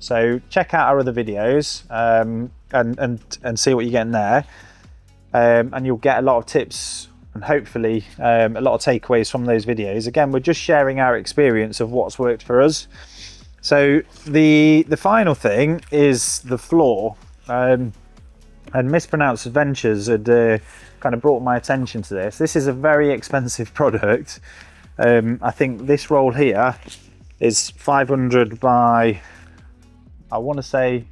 So check out our other videos and see what you're getting there. And you'll get a lot of tips and hopefully a lot of takeaways from those videos. Again, we're just sharing our experience of what's worked for us. So the final thing is the floor. And Mispronounced Adventures had kind of brought my attention to this. This is a very expensive product. I think this roll here is 500 by, I want to say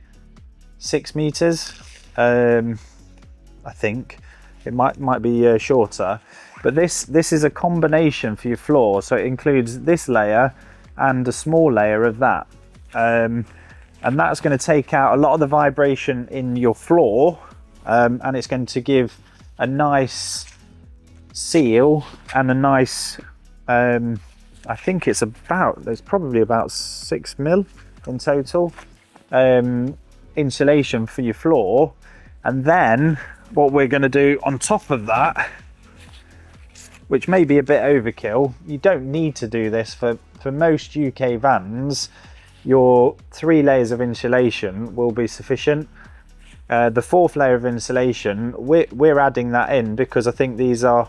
6 meters. I think it might be shorter, but this is a combination for your floor, so it includes this layer and a small layer of that, and that's going to take out a lot of the vibration in your floor, and it's going to give a nice seal and a nice I think there's probably about 6 mil in total insulation for your floor. And then what we're going to do on top of that, which may be a bit overkill, you don't need to do this for most UK vans. Your 3 layers of insulation will be sufficient. The 4th layer of insulation, we're adding that in because I think these are,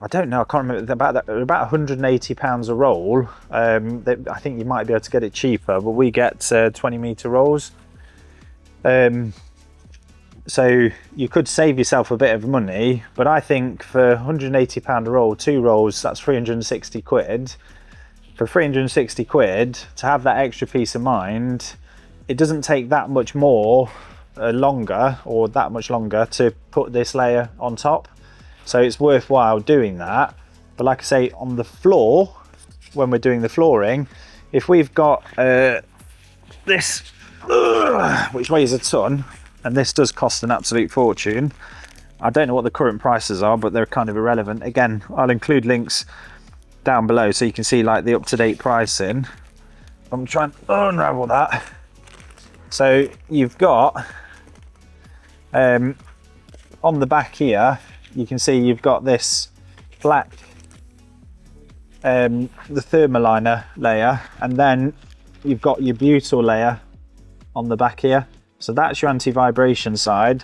I don't know, I can't remember, they're about 180 pounds a roll. I think you might be able to get it cheaper, but we get 20 meter rolls. So you could save yourself a bit of money, but I think for 180 pound a roll, 2 rolls, that's 360 quid. For 360 quid to have that extra peace of mind, it doesn't take that much longer to put this layer on top. So it's worthwhile doing that. But like I say, on the floor, when we're doing the flooring, if we've got this, which weighs a ton, and this does cost an absolute fortune. I don't know what the current prices are, but they're kind of irrelevant. Again, I'll include links down below so you can see like the up-to-date pricing. I'm trying to unravel that. So you've got, on the back here, you can see you've got this black, the thermaliner layer, and then you've got your butyl layer on the back here. So that's your anti-vibration side,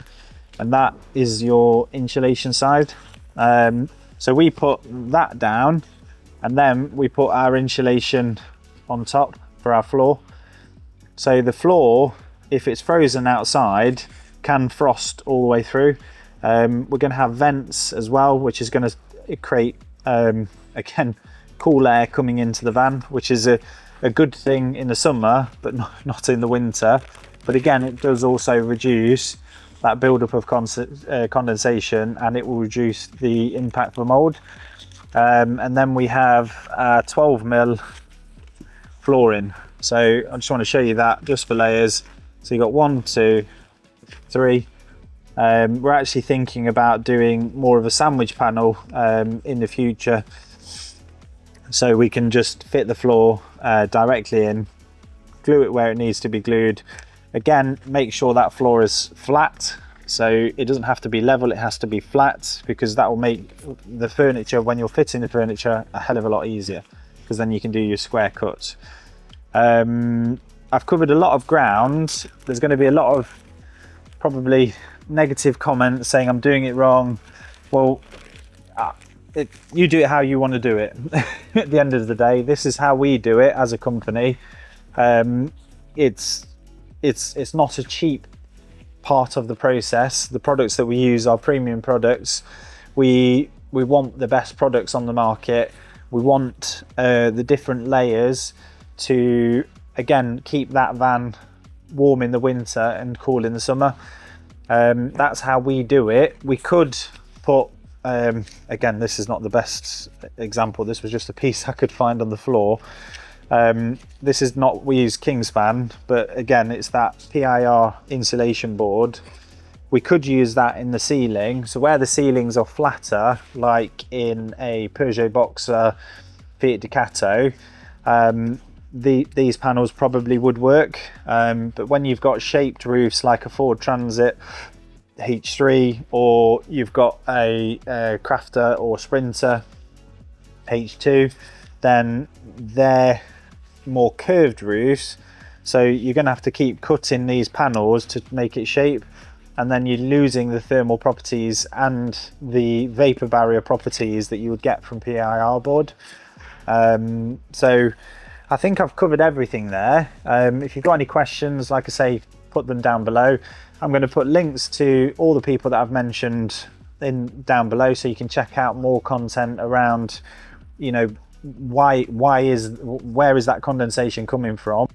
and that is your insulation side. So we put that down, and then we put our insulation on top for our floor. So the floor, if it's frozen outside, can frost all the way through. We're going to have vents as well, which is going to create, again, cool air coming into the van, which is a good thing in the summer, but not in the winter. But again, it does also reduce that buildup of condensation, and it will reduce the impact of mold. And then we have 12 mil flooring. So I just want to show you that just for layers. So you've got 1, 2, 3. We're actually thinking about doing more of a sandwich panel in the future, so we can just fit the floor directly in, glue it where it needs to be glued. Again, make sure that floor is flat, so it doesn't have to be level, it has to be flat, because that will make the furniture, when you're fitting the furniture, a hell of a lot easier, because then you can do your square cuts. I've covered a lot of ground. There's going to be a lot of probably negative comments saying I'm doing it wrong. Well, you do it how you want to do it. At the end of the day, this is how we do it as a company. It's not a cheap part of the process. The products that we use are premium products. We want the best products on the market. We want the different layers to, again, keep that van warm in the winter and cool in the summer. That's how we do it. We could put, again, this is not the best example. This was just a piece I could find on the floor. This is not, we use Kingspan, but again, it's that PIR insulation board. We could use that in the ceiling. So where the ceilings are flatter, like in a Peugeot Boxer, Fiat Ducato, these panels probably would work. But when you've got shaped roofs like a Ford Transit H3, or you've got a Crafter or Sprinter H2, then they're more curved roofs, So you're going to have to keep cutting these panels to make it shape, and then you're losing the thermal properties and the vapor barrier properties that you would get from PIR board. So I think I've covered everything there. If you've got any questions, like I say, put them down below. I'm going to put links to all the people that I've mentioned down below, so you can check out more content around, you know, where is that condensation coming from.